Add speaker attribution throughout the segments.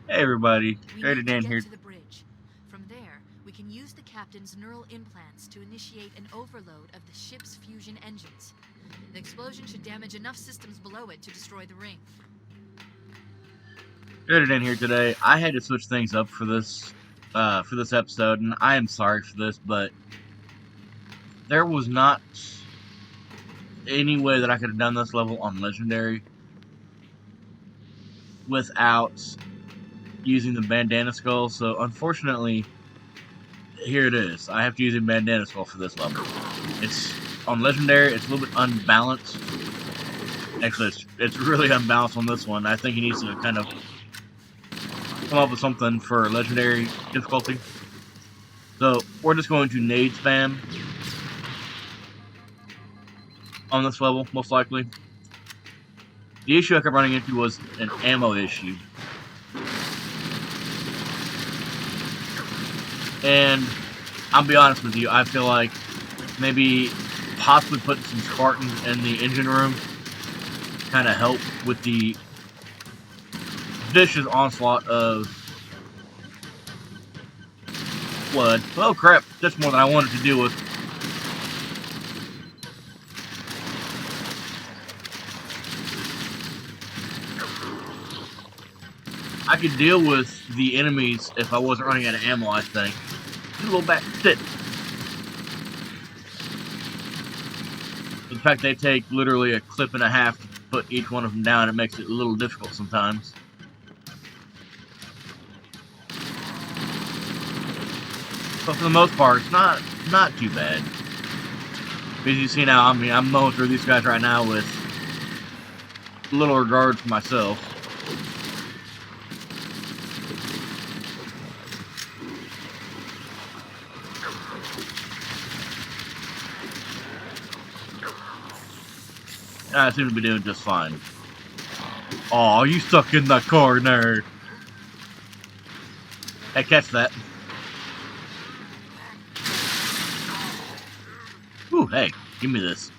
Speaker 1: Hey everybody,
Speaker 2: We need to
Speaker 1: DirtyDan
Speaker 2: get
Speaker 1: here.
Speaker 2: to the bridge. From there, we can use the captain's neural implants to initiate an overload of the ship's fusion engines. The explosion should damage enough systems below it to destroy the ring.
Speaker 1: DirtyDan here today. I had to switch things up for this episode, and I am sorry for this, but there was not any way that I could have done this level on Legendary without using the bandana skull. So unfortunately, here it is. I have to use a bandana skull for this level. It's on Legendary. It's a little bit unbalanced. Actually, it's really unbalanced on this one. I think he needs to kind of come up with something for Legendary difficulty. So we're just going to nade spam on this level, most likely. The issue I kept running into was an ammo issue. And I'll be honest with you, I feel like maybe possibly putting some Spartans in the engine room kind of help with the vicious onslaught of blood. Oh crap, that's more than I wanted to deal with. I could deal with the enemies if I wasn't running out of ammo, I think. A little back, sit. In fact, they take literally a clip and a half to put each one of them down. It makes it a little difficult sometimes. But for the most part, it's not too bad. As you see now, I mean, I'm mowing through these guys right now with little regard for myself. I seem to be doing just fine. Aw, you stuck in the corner. Hey, catch that. Ooh, hey, give me this.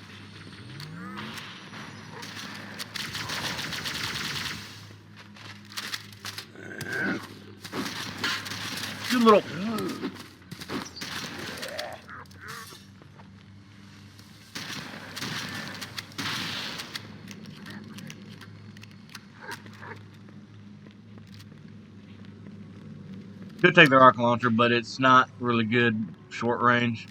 Speaker 1: You little... Could take the rocket launcher, but it's not really good short range.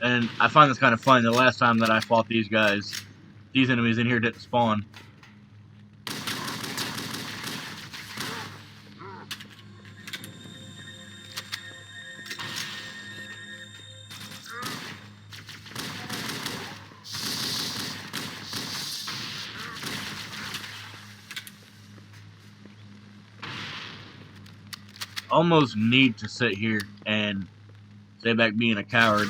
Speaker 1: And I find this kind of funny. The last time that I fought these guys, these enemies in here didn't spawn. Almost need to sit here and stay back being a coward.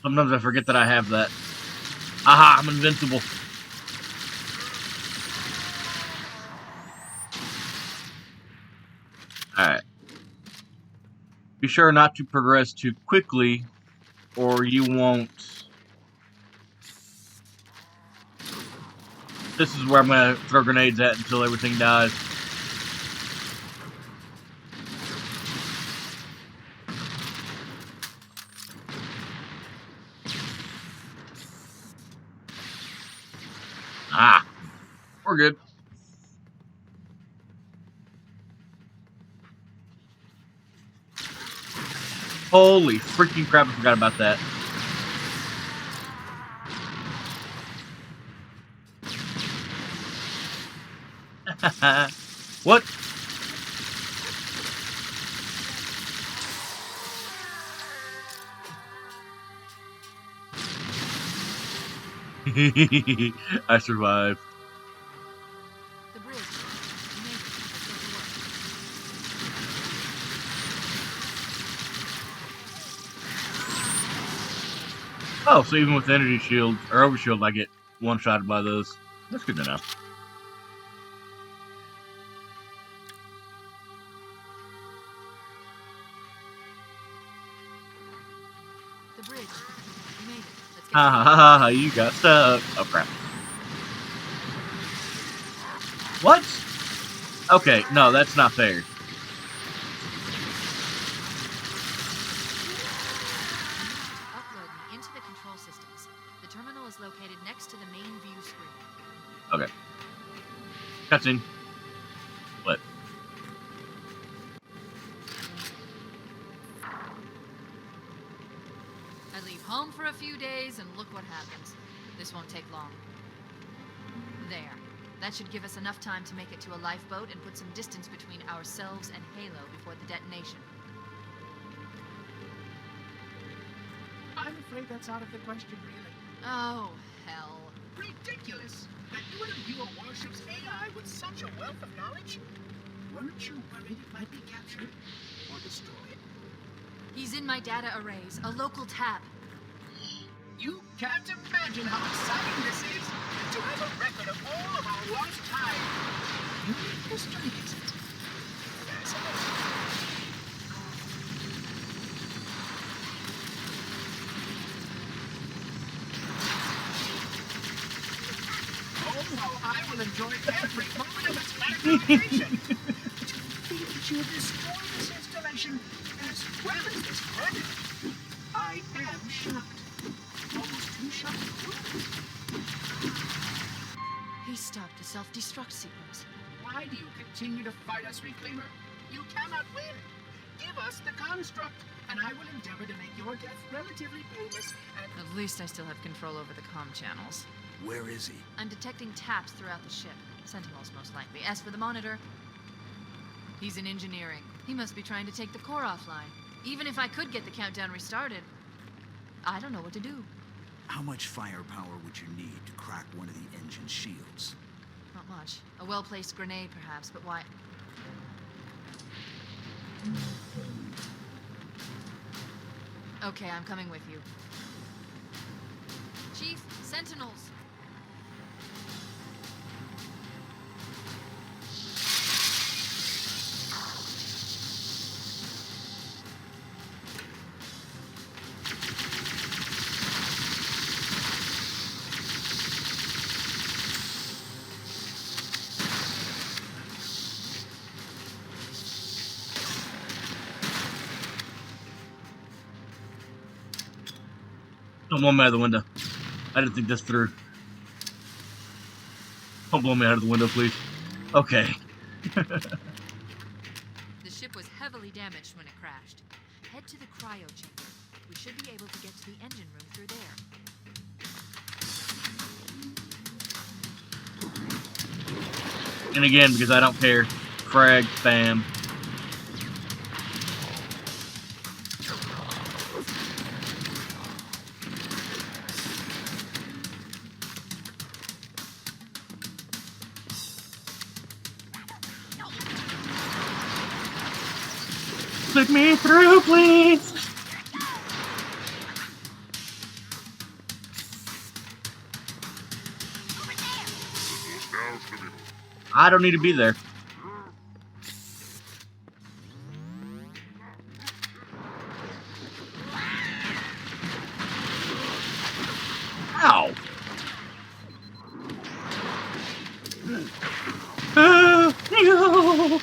Speaker 1: Sometimes I forget that I have that. Aha, I'm invincible. Alright. Be sure not to progress too quickly, or you won't. This is where I'm going to throw grenades at until everything dies. Ah, we're good. Holy freaking crap, I forgot about that. What? I survived.
Speaker 2: The bridge. You made it. Let's get to work.
Speaker 1: Oh, so even with energy shield or overshield, I get one-shotted by those. That's good to know.
Speaker 2: The bridge. You made it. Let's get
Speaker 1: Ha
Speaker 2: to
Speaker 1: ha
Speaker 2: work.
Speaker 1: ha ha! You got stuck. Oh crap! What? Okay, no, that's not fair.
Speaker 2: Upload me into the control systems. The terminal is located next to the main view screen.
Speaker 1: Okay. Cutscene. What?
Speaker 2: I leave home for a few days and look what happens. This won't take long. There. That should give us enough time to make it to a lifeboat and put some distance between ourselves and Halo before the detonation.
Speaker 3: I'm afraid that's out of the question, really.
Speaker 2: Oh, hell.
Speaker 3: Ridiculous! That you would imbue a warship's AI with such a wealth of knowledge? Weren't you worried it might be captured or destroyed?
Speaker 2: He's in my data arrays, a local tap.
Speaker 3: You can't imagine how exciting this is to have a record of all of our lost time. Human history is fascinating. Oh, how I will enjoy every moment of its manifestation. To think that you have destroyed this installation as well as this planet. I am shocked. Almost too shocked.
Speaker 2: He stopped the self-destruct sequence.
Speaker 3: Why do you continue to fight us, Reclaimer? You cannot win. Give us the construct, and I will endeavor to make your death relatively painless and...
Speaker 2: At least I still have control over the comm channels.
Speaker 4: Where is he?
Speaker 2: I'm detecting taps throughout the ship. Sentinels, most likely. As for the monitor, he's in engineering. He must be trying to take the core offline. Even if I could get the countdown restarted, I don't know what to do.
Speaker 4: How much firepower would you need to crack one of the engine shields?
Speaker 2: Not much. A well-placed grenade, perhaps, but why? Okay, I'm coming with you. Chief, Sentinels!
Speaker 1: Don't blow me out of the window. I didn't think this through. Don't blow me out of the window, please. Okay.
Speaker 2: The ship was heavily damaged when it crashed. Head to the cryo chamber. We should be able to get to the engine room through there.
Speaker 1: And again, because I don't care. Frag, spam. Click me through, please. I don't need to be there. Ow! No!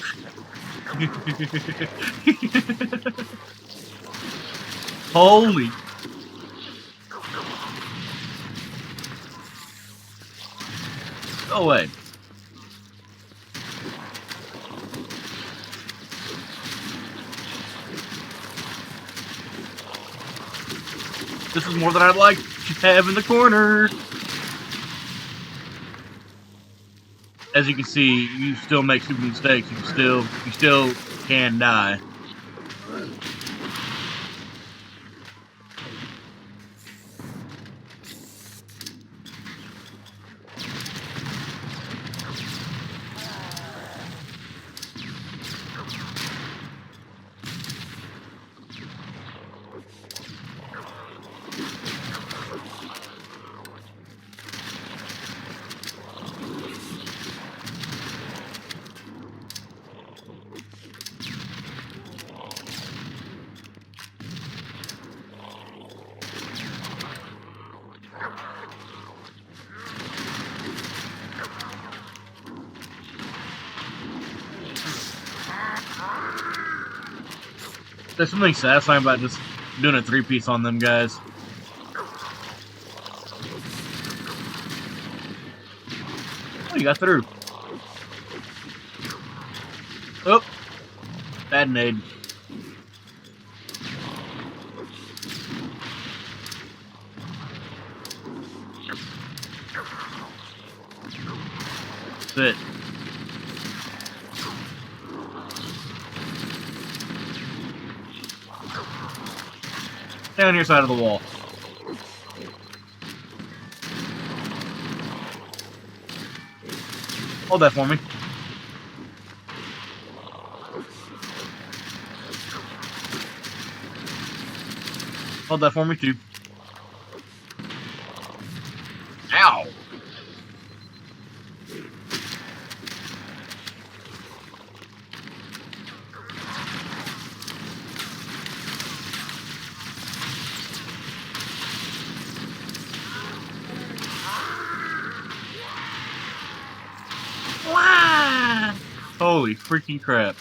Speaker 1: Holy! Go away. This is more than I'd like to have in the corner. As you can see, you still make stupid mistakes. You still can die. There's something satisfying about just doing a 3-piece on them guys. Oh, you got through. Oh, bad nade. That's it. Stay on your side of the wall. Hold that for me. Hold that for me too. Ow! Wow! Holy freaking crap.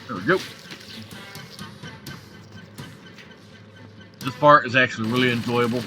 Speaker 1: There we go. This part is actually really enjoyable.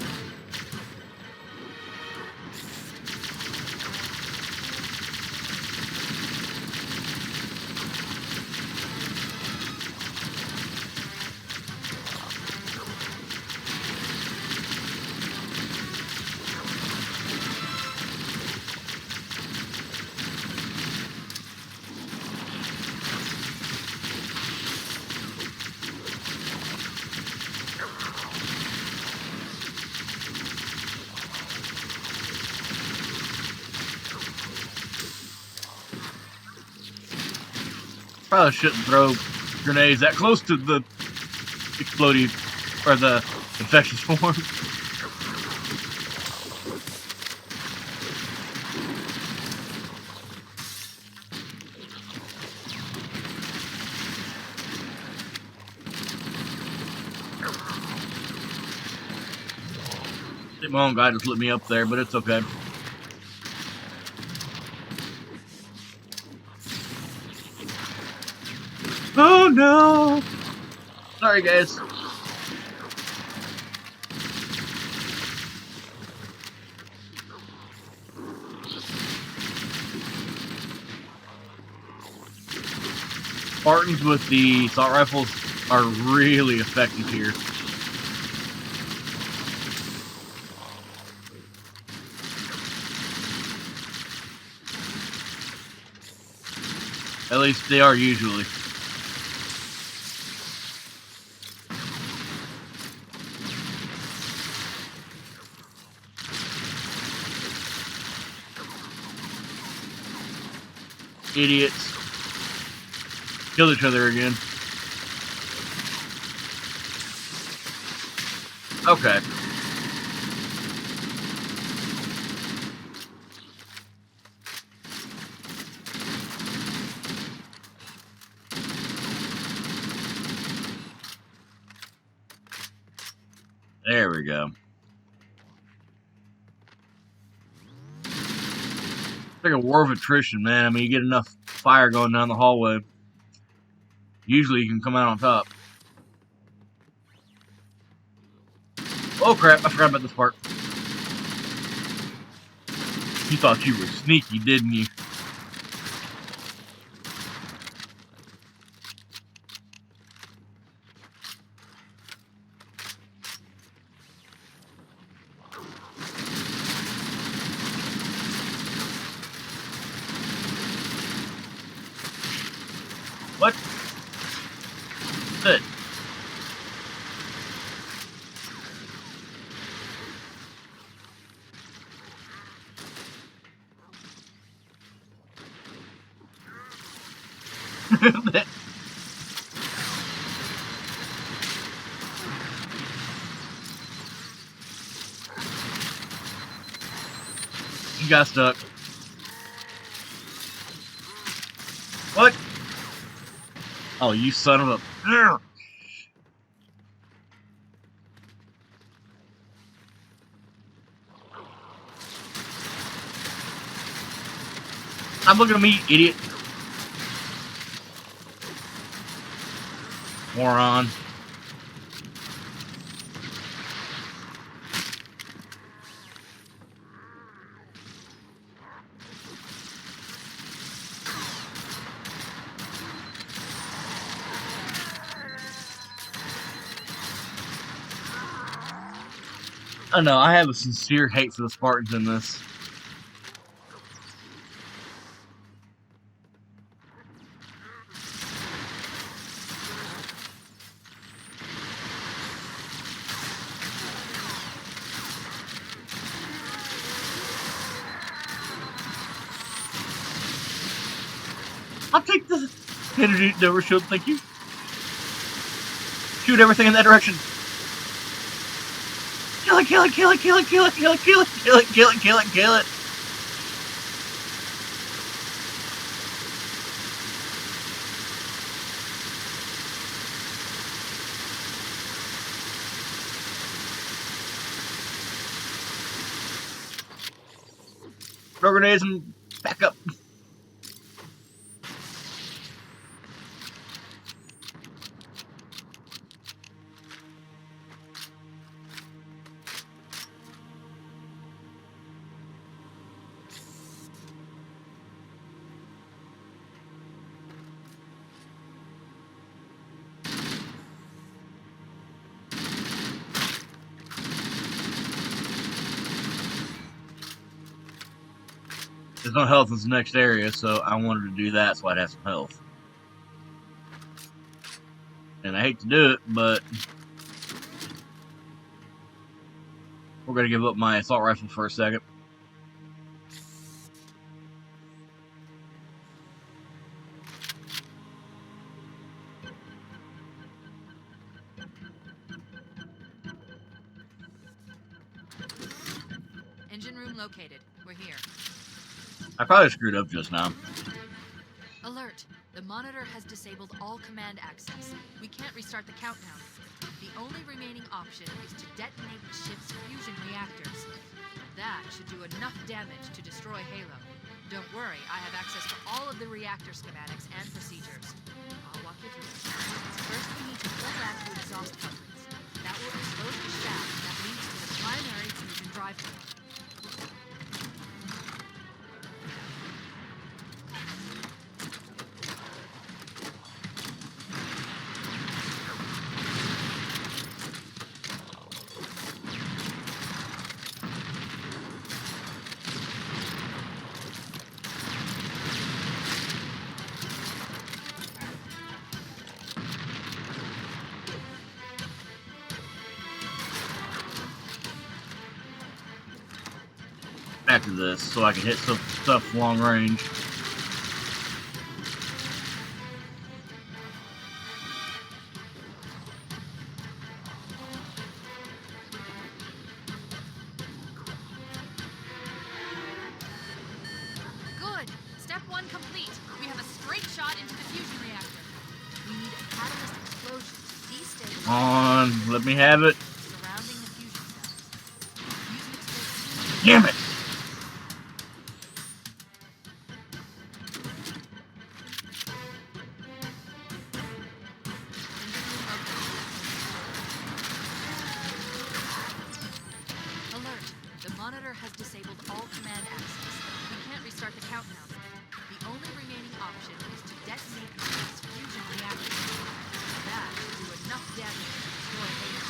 Speaker 1: Probably shouldn't throw grenades that close to the exploding or the infectious form. My own guy just lit me up there, but it's okay. Oh no! Sorry, guys. Spartans with the assault rifles are really effective here. At least they are usually. Idiots. Kill each other again. Okay. There we go. It's like a war of attrition, man. I mean, you get enough fire going down the hallway. Usually you can come out on top. Oh crap, I forgot about this part. You thought you were sneaky, didn't you? What? Good. You got stuck. What? Oh, you son of a... Stop looking at me, idiot. Moron. I know, I have a sincere hate for the Spartans in this. I'll take the energy never shield, thank you. Shoot everything in that direction. Kill it, kill it, kill it, kill it, kill it, kill it, kill it, kill it, kill it, kill it, kill it. Throw grenades and back up. There's no health in this next area, so I wanted to do that so I'd have some health. And I hate to do it, but we're going to give up my assault rifle for a second.
Speaker 2: Engine room located. We're here.
Speaker 1: I probably screwed up just now.
Speaker 2: Alert! The monitor has disabled all command access. We can't restart the countdown. The only remaining option is to detonate the ship's fusion reactors. That should do enough damage to destroy Halo. Don't worry, I have access to all of the reactor schematics and procedures. I'll walk you through it. First, we need to pull back the exhaust couplings. That will expose the shaft that leads to the primary fusion drive core.
Speaker 1: After this, so I can hit some stuff long range.
Speaker 2: Good! Step 1 complete. We have a straight shot into the fusion reactor. We need a catalyst explosion to destabilize.
Speaker 1: Come on, let me have it.
Speaker 2: Surrounding the fusion cells. Use an explosive.
Speaker 1: Damn it!
Speaker 2: Alert! The monitor has disabled all command access. We can't restart the countdown. The only remaining option is to detonate the ship's fusion reactor. That should do enough damage to destroy Halo.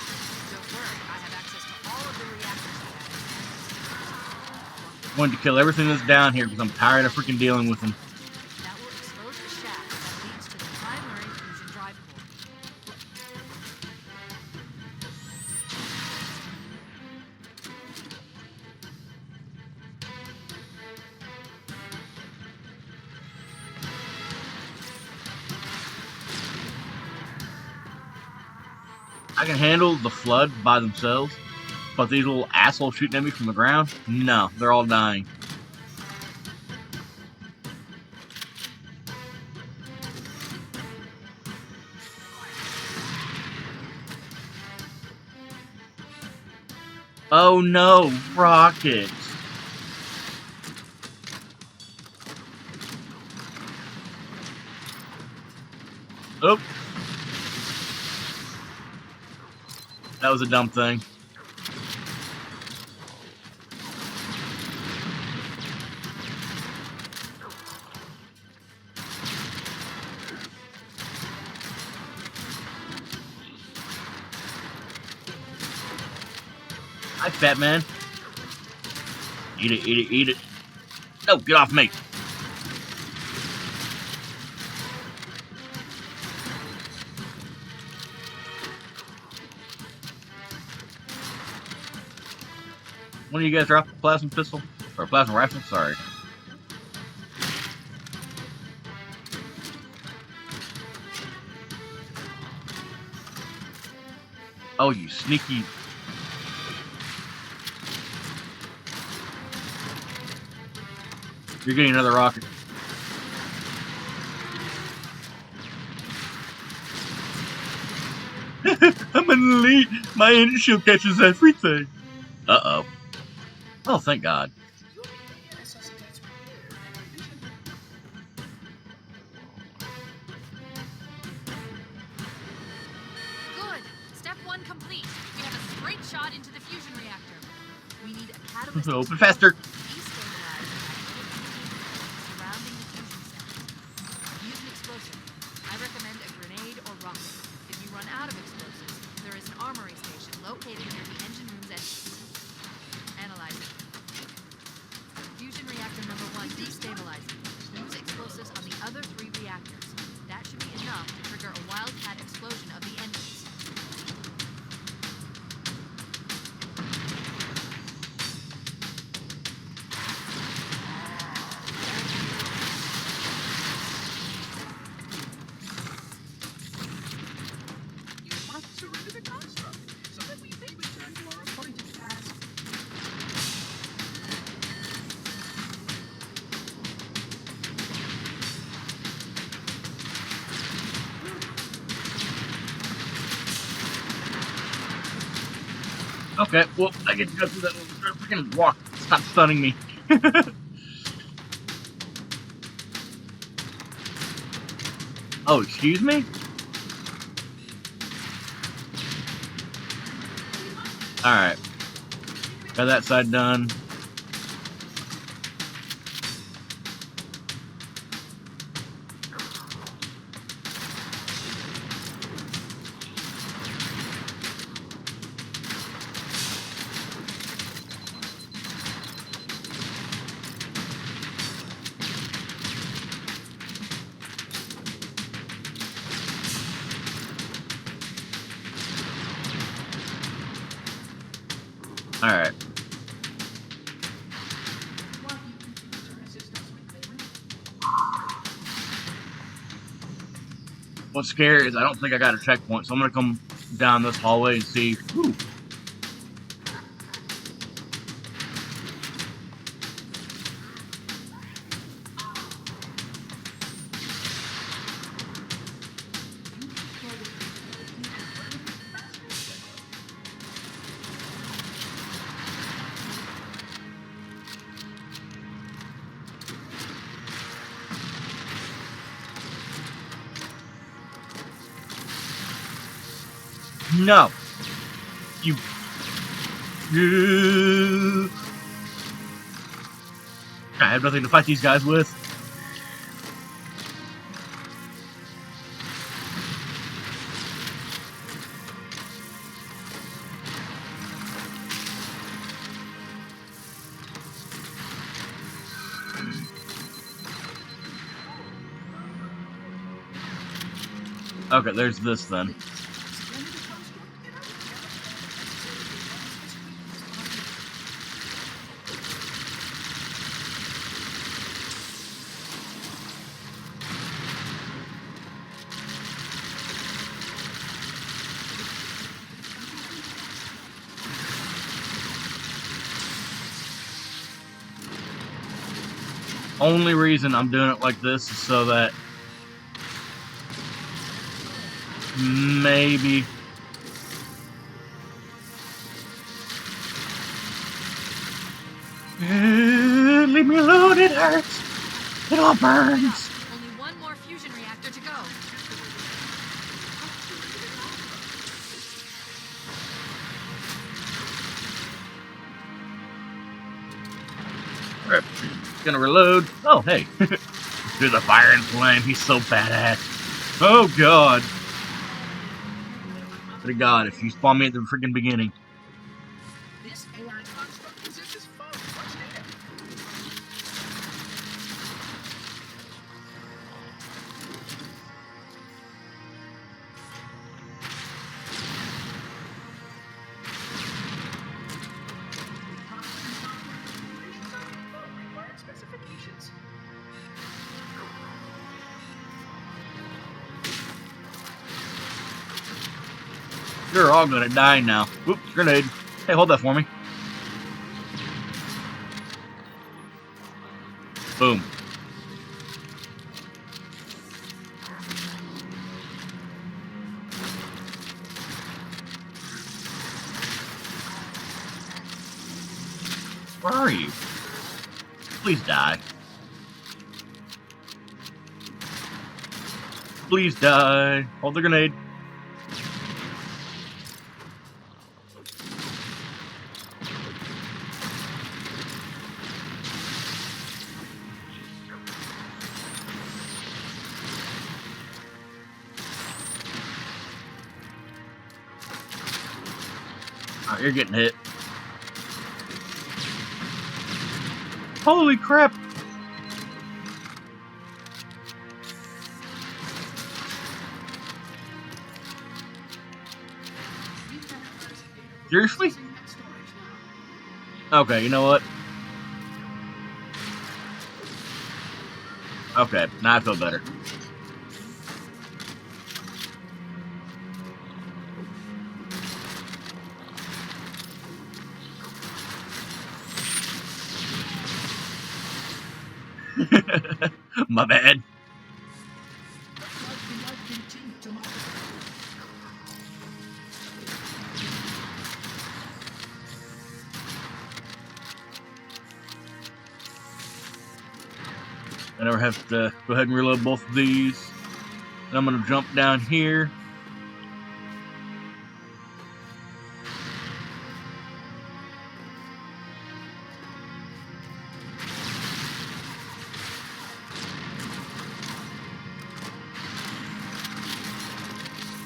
Speaker 2: Don't worry, I have access to all of the reactor schematics.
Speaker 1: I'm going to kill everything that's down here because I'm tired of freaking dealing with them.
Speaker 2: That will expose the shaft that leads to the primary fusion drive core.
Speaker 1: I can handle the flood by themselves, but these little assholes shooting at me from the ground, no, they're all dying. Oh no, rockets! Oop. That was a dumb thing. Hi, fat man. Eat it, eat it, eat it. No, get off me. One of you guys drop a plasma pistol? Or a plasma rifle? Sorry. Oh, you sneaky... You're getting another rocket. I'm an elite. My engine shield catches everything. Uh-oh. Oh, thank God.
Speaker 3: Your behavior necessitates repair and revision.
Speaker 2: Good. Step 1 complete. We have a straight shot into the fusion reactor. We need a catalyst.
Speaker 1: Open faster.
Speaker 2: Destabilize surrounding the fusion cells. Use an explosive. I recommend a grenade or rocket. If you run out of explosives, there is an armory station located near the engine room's entrance. Analyze it. Fusion reactor number 1 destabilizing. Use explosives on the other 3 reactors. That should be enough to trigger a wildcat explosion of the engines.
Speaker 3: You must surrender the construct so that we may return to our appointed task.
Speaker 1: Okay, well, I get to go through that little freaking walk. Stop stunning me. Oh, excuse me? Alright. Got that side done. Alright.
Speaker 3: Why do you continue to resist us, Reclaimer?
Speaker 1: What's scary is I don't think I got a checkpoint, so I'm gonna come down this hallway and see. Ooh. No. You. I have nothing to fight these guys with. Okay, there's this then.
Speaker 3: Surrender the construct and I will
Speaker 1: Only reason I'm doing it like this is so that maybe leave me alone, it hurts. It all burns.
Speaker 2: Only one more fusion reactor to go.
Speaker 1: Rip. Gonna reload. Oh, hey. Through the fire and flame. He's so badass. Oh, God. Good God, if you spawn me at the freaking beginning.
Speaker 3: This AI construct possesses phones. What's there? Required specifications.
Speaker 1: You're all gonna die now. Oops, grenade. Hey, hold that for me. Boom. Where are you? Please die. Please die. Hold the grenade. Alright, you're getting hit. Holy crap! Seriously? Okay, you know what? Okay, now I feel better. My bad. I never have to go ahead and reload both of these. And I'm gonna jump down here.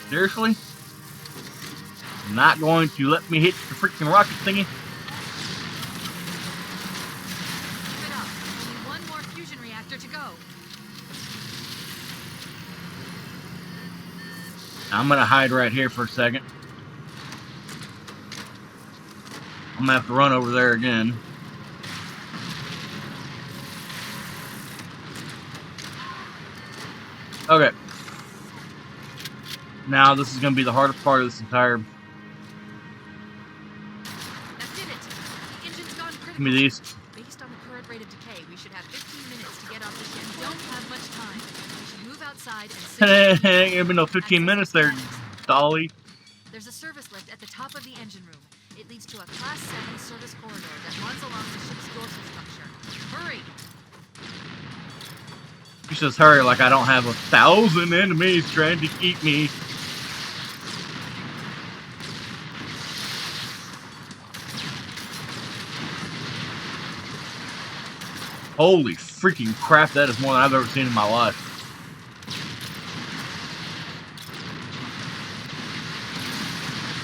Speaker 1: Seriously? Not going to let me hit the freaking rocket thingy?
Speaker 2: Keep it up. Only one more fusion reactor to go.
Speaker 1: I'm gonna hide right here for a second. I'm gonna have to run over there again. Okay. Now this is gonna be the hardest part of this entire.
Speaker 2: That did it. The engine's gone critical.
Speaker 1: Give me these.
Speaker 2: Based on the current rate of decay, we should have 15 minutes to get off the ship. Don't have much time. We should move outside and
Speaker 1: Hey, ain't been no 15 minutes there, Dolly.
Speaker 2: There's a service lift at the top of the engine room. It leads to a Class 7 service corridor that runs along the ship's dorsal structure. Hurry!
Speaker 1: She says hurry like I don't have 1,000 enemies trying to eat me. Holy freaking crap, that is more than I've ever seen in my life.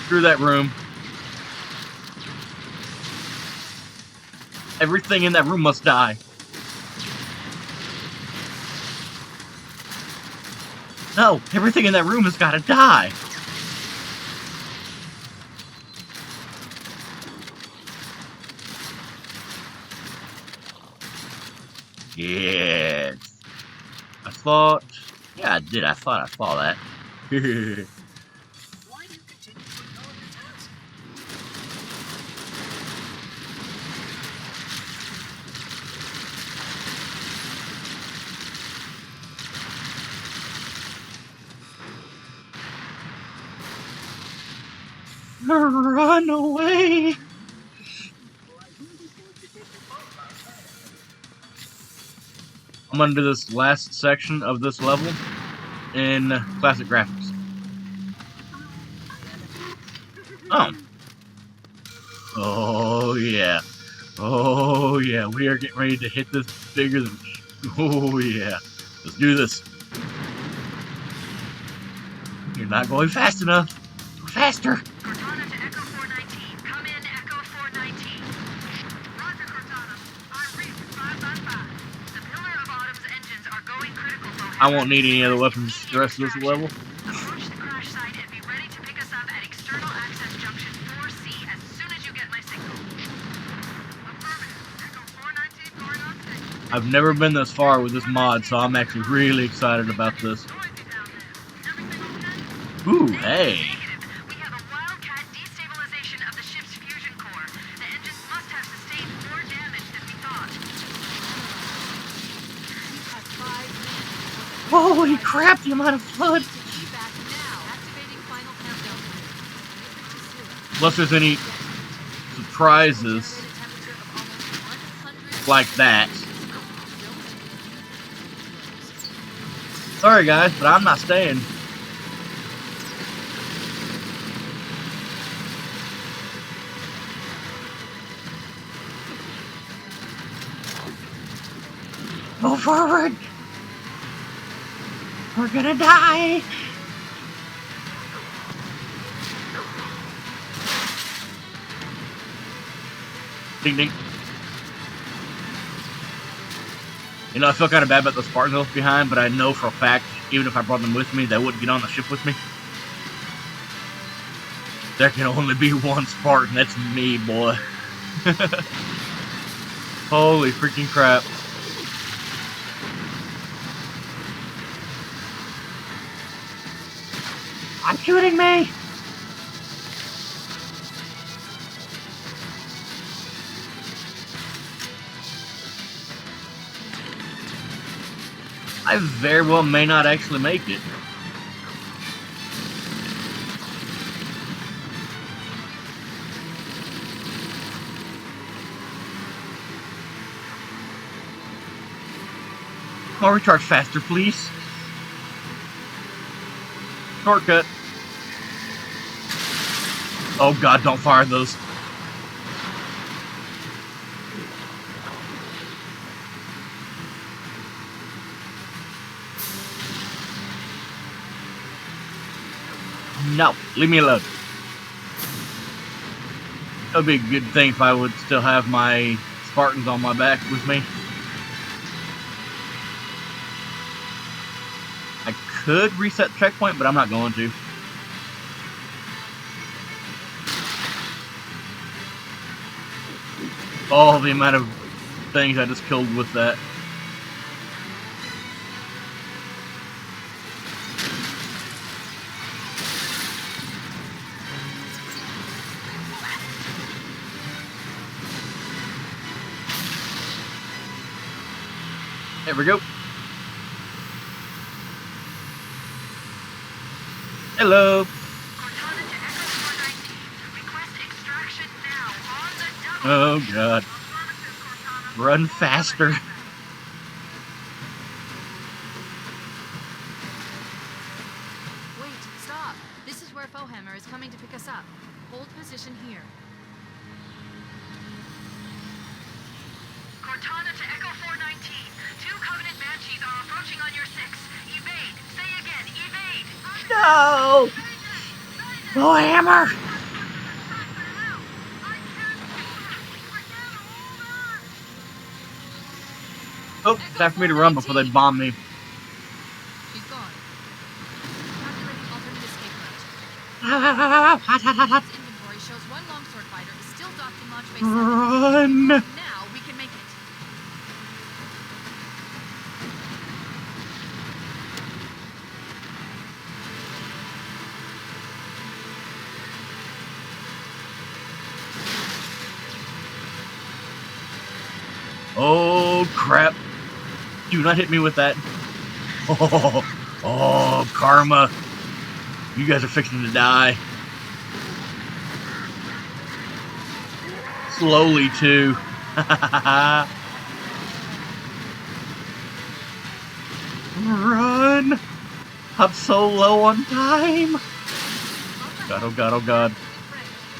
Speaker 1: Screw that room. Everything in that room must die. No, everything in that room has got to die. Yes. I thought... Yeah, I did. I thought I saw that.
Speaker 3: Why do you continue to ignore your task?
Speaker 1: Run away! I'm gonna do this last section of this level in classic graphics. Oh. Oh yeah. Oh yeah. We are getting ready to hit this bigger than... Oh yeah. Let's do this. You're not going fast enough. Go faster.
Speaker 2: Cortana to Echo 419. Come in, Echo 419. Roger, Cortana. En route, 555. The Pillar of Autumn's engines are going critical.
Speaker 1: I won't need any other weapons the rest of this level.
Speaker 2: Approach the crash site and be ready to pick us up at External Access Junction 4C as soon as you get my signal. Affirmative. Echo 419 going on station.
Speaker 1: I've never been this far with this mod, so I'm actually really excited about this. Ooh, hey.
Speaker 2: Negative. We have a wildcat destabilization of the ship's fusion core. The engines must have sustained more damage than we thought. We've had 5 minutes.
Speaker 1: Holy crap, the amount of flood.
Speaker 2: Back now. Activating final countdown.
Speaker 1: Unless there's any surprises like that. Sorry guys, but I'm not staying. Go forward! We're gonna die! Ding ding. You know, I feel kind of bad about the Spartans left behind, but I know for a fact, even if I brought them with me, they wouldn't get on the ship with me. There can only be one Spartan, that's me, boy. Holy freaking crap. I'm shooting me! I very well may not actually make it. I'll recharge faster, please. Shortcut. Oh god, don't fire those. No, leave me alone. That would be a good thing if I would still have my Spartans on my back with me. I could reset the checkpoint, but I'm not going to. Oh, the amount of things I just killed with that. There we go. Hello. Oh god. Run faster.
Speaker 2: Wait, stop. This is where Fohammer is coming to pick us up. Hold position here. Cortana to Echo 419. 2 Covenant Banshees are approaching on your 6. Evade. Say again, evade.
Speaker 1: No! Oh, hammer! Oh, it's time for me to run before they bomb me.
Speaker 2: She's gone. Calculating alternate escape route.
Speaker 1: Hot, hot, hot, hot.
Speaker 2: Its inventory shows 1 longsword fighter is still docked in launch base 7.
Speaker 1: Run!
Speaker 2: Now we can make it.
Speaker 1: Oh, crap. Do not hit me with that. Oh, karma. You guys are fixing to die. slowly too. Run! I'm so low on time. God, oh god, oh god.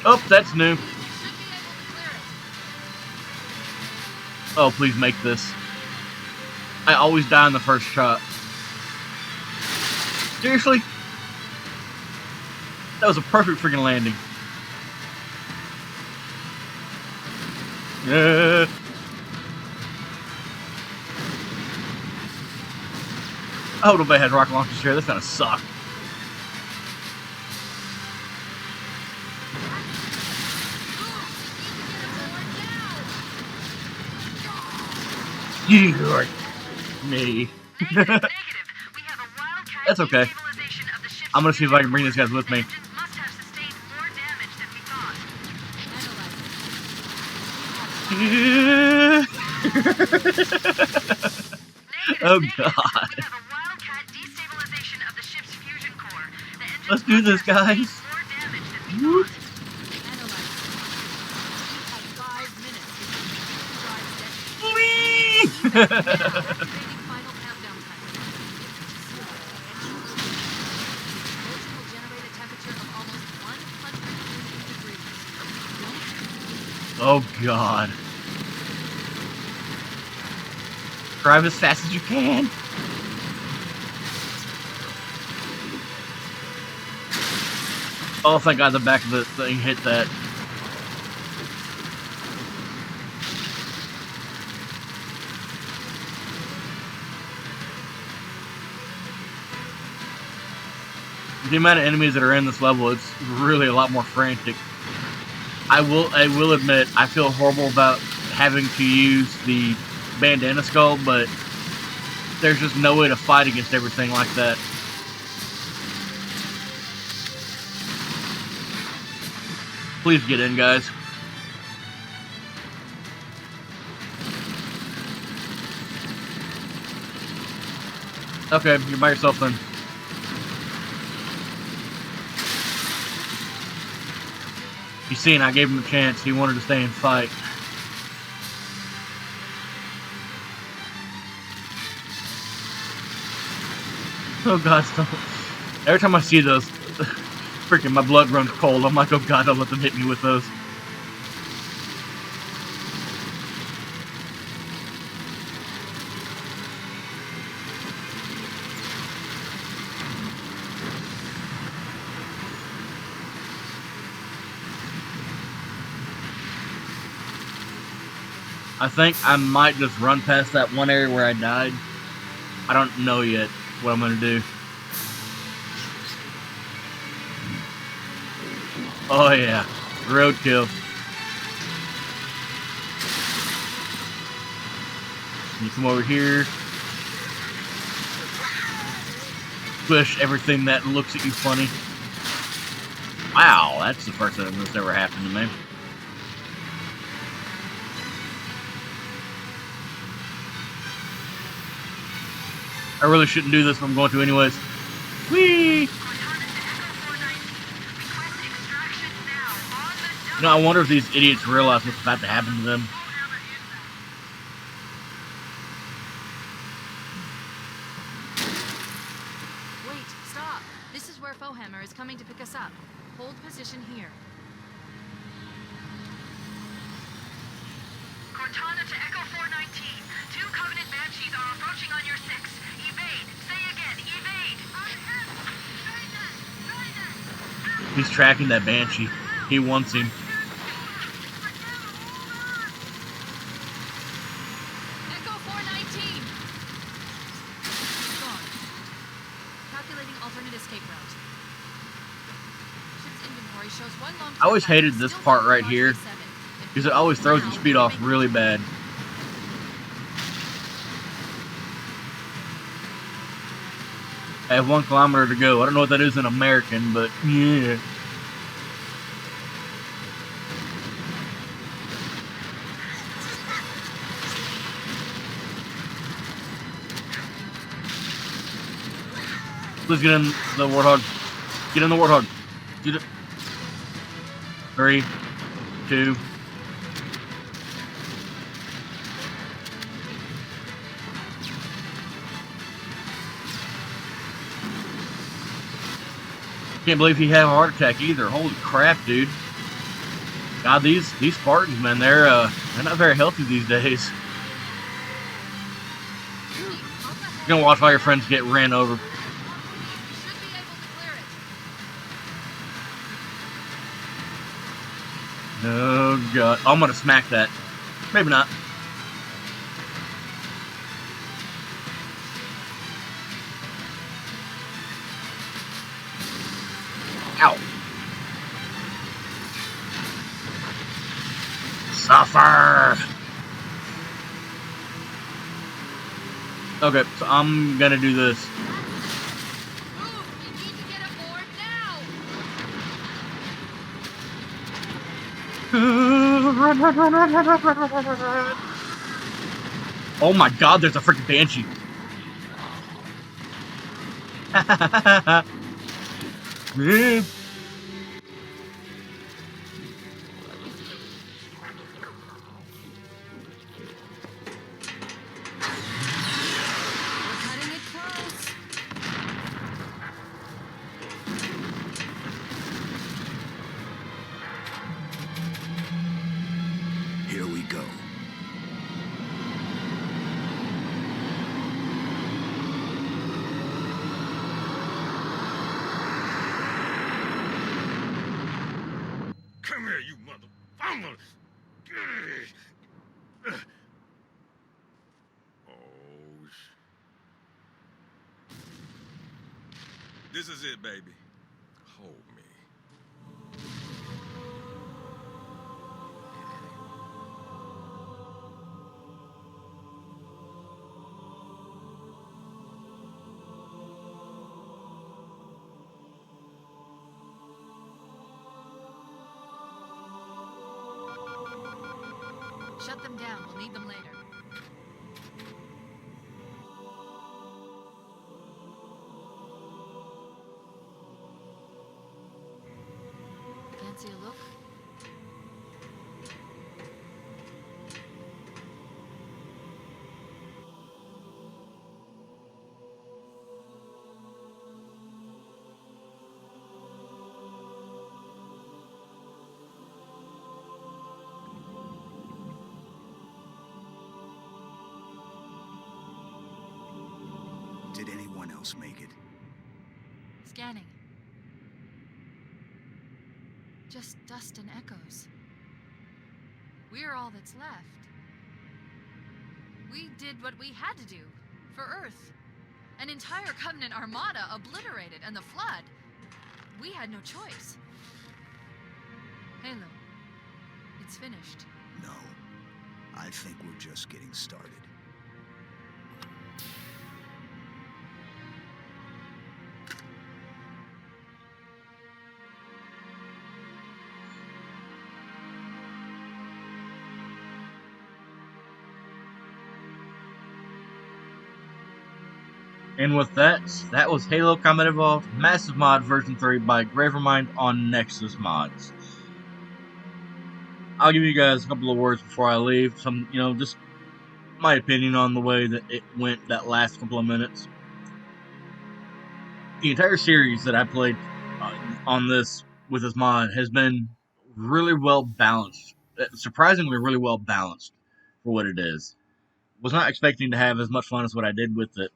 Speaker 1: Oh, that's new. Oh, please make this. I always die in the first shot. Seriously? That was a perfect freaking landing. Yeah. I hope nobody has rocket launchers here. That's gonna suck. You're me. That's okay. I'm gonna see if I can bring these guys with me. Oh god. Let's do this, guys. Woo. Oh god. Drive as fast as you can. Oh, thank god the back of the thing hit that. The amount of enemies that are in this level, it's really a lot more frantic. I will admit, I feel horrible about having to use the bandana skull, but there's just no way to fight against everything like that. Please get in, guys. Okay, you're by yourself then. You seen, I gave him a chance. He wanted to stay and fight. Oh god, stop. Every time I see those, freaking my blood runs cold. I'm like, oh god, don't let them hit me with those. I think I might just run past that one area where I died. I don't know yet what I'm gonna do. Oh yeah, roadkill. You come over here. Push everything that looks at you funny. Wow, that's the first time that's ever happened to me. I really shouldn't do this, but I'm going to anyways. Whee! You know, I wonder if these idiots realize what's about to happen to them.
Speaker 2: Wait, stop. This is where Fohammer is coming to pick us up. Hold position here.
Speaker 5: Cortana to Echo 419. 2 Covenant Banshees are approaching on your 6. Evade. Say again, evade.
Speaker 1: He's tracking that Banshee. He wants him.
Speaker 2: Echo 419! Gone. Calculating alternate escape route. Ship's inventory shows one long.
Speaker 1: I always hated this part right here, because it always throws your speed off really bad. I have 1 kilometer to go. I don't know what that is in American, but yeah. Please get in the Warthog. Get in the Warthog. Get it. 3, 2, Can't believe he had a heart attack either. Holy crap, dude. God, these Spartans, man, they're not very healthy these days. You're gonna watch all your friends get ran over.
Speaker 2: You should be able to clear it.
Speaker 1: Oh god. I'm gonna smack that. Maybe not. Ow. Suffer! Okay, so I'm gonna do this.
Speaker 2: Move! You need to get aboard now!
Speaker 1: Oh my god, there's a freaking banshee. Yeah.
Speaker 2: We're cutting it close.
Speaker 4: Here we go.
Speaker 6: Come here, you mother... Oh, this is it, baby. Hold me.
Speaker 2: Shut them down. We'll need them later. Fancy a look?
Speaker 4: Did anyone else make it?
Speaker 2: Scanning. Just dust and echoes. We're all that's left. We did what we had to do for Earth. An entire Covenant armada obliterated, and the Flood. We had no choice. Halo, it's finished.
Speaker 4: No. I think we're just getting started.
Speaker 1: And with that, that was Halo Combat Evolved Massive Mod version 3 by Gravermind on Nexus Mods. I'll give you guys a couple of words before I leave. Some, just my opinion on the way that it went that last couple of minutes. The entire series that I played on this with this mod has been really well balanced. Surprisingly, really well balanced for what it is. Was not expecting to have as much fun as what I did with it.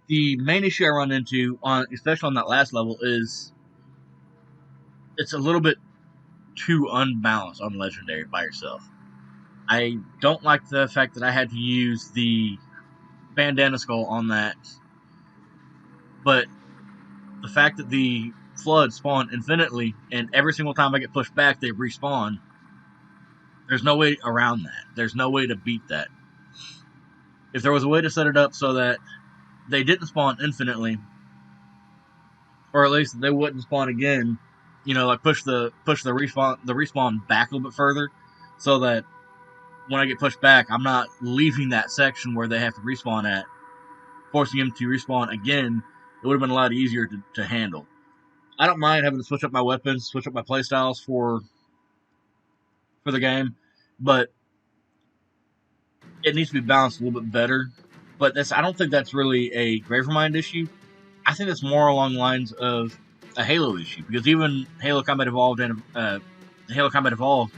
Speaker 1: The main issue I run into, especially on that last level, is it's a little bit too unbalanced on Legendary by yourself. I don't like the fact that I had to use the bandana skull on that, but the fact that the Flood spawn infinitely, and every single time I get pushed back, they respawn, there's no way around that. There's no way to beat that. If there was a way to set it up so that they didn't spawn infinitely, or at least they wouldn't spawn again, like push the respawn back a little bit further, so that when I get pushed back, I'm not leaving that section where they have to respawn at, forcing them to respawn again. It would have been a lot easier to handle. I don't mind having to switch up my weapons, switch up my playstyles for the game, but it needs to be balanced a little bit better. But I don't think that's really a Gravermind issue. I think it's more along the lines of a Halo issue, because even Halo Combat Evolved and Halo Combat Evolved,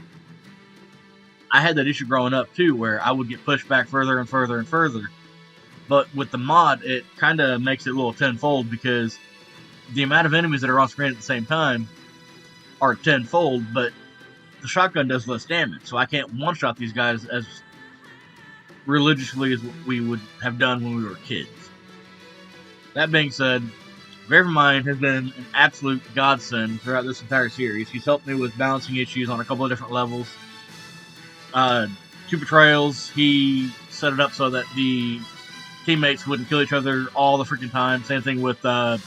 Speaker 1: I had that issue growing up too, where I would get pushed back further and further and further. But with the mod, it kind of makes it a little tenfold, because the amount of enemies that are on screen at the same time are tenfold, but the shotgun does less damage, so I can't one-shot these guys as religiously as we would have done when we were kids. That being said, Gravermind has been an absolute godsend throughout this entire series. He's helped me with balancing issues on a couple of different levels. 2 betrayals, he set it up so that the teammates wouldn't kill each other all the freaking time. Same thing with, oh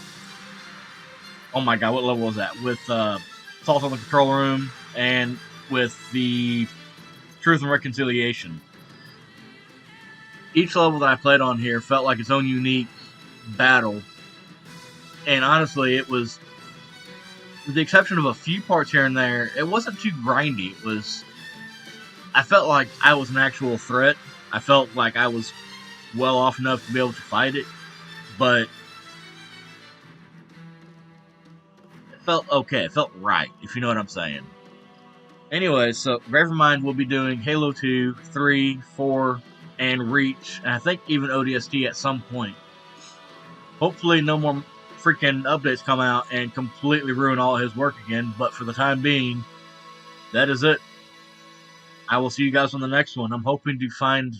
Speaker 1: my god, what level was that? With Assault on the Control Room, and with the Truth and Reconciliation. Each level that I played on here felt like its own unique battle. And honestly, it was, with the exception of a few parts here and there, it wasn't too grindy. It was, I felt like I was an actual threat. I felt like I was well off enough to be able to fight it. But it felt okay. It felt right, if you know what I'm saying. Anyway, so Gravermind will be doing Halo 2, 3, 4, and Reach, and I think even ODST at some point. Hopefully no more freaking updates come out and completely ruin all his work again, but for the time being, that is it. I will see you guys on the next one. I'm hoping to find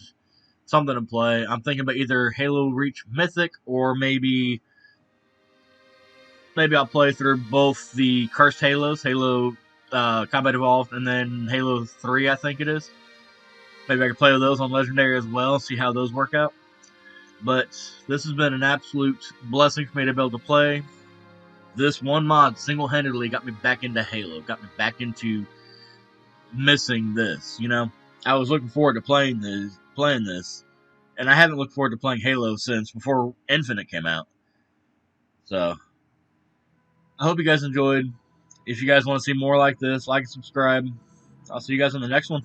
Speaker 1: something to play. I'm thinking about either Halo Reach Mythic, or maybe I'll play through both the Cursed Halos, Halo Combat Evolved, and then Halo 3, I think it is. Maybe I can play with those on Legendary as well, see how those work out. But this has been an absolute blessing for me to be able to play. This one mod single-handedly got me back into Halo, got me back into missing this, you know? I was looking forward to playing this, and I haven't looked forward to playing Halo since before Infinite came out. So, I hope you guys enjoyed. If you guys want to see more like this, like and subscribe. I'll see you guys on the next one.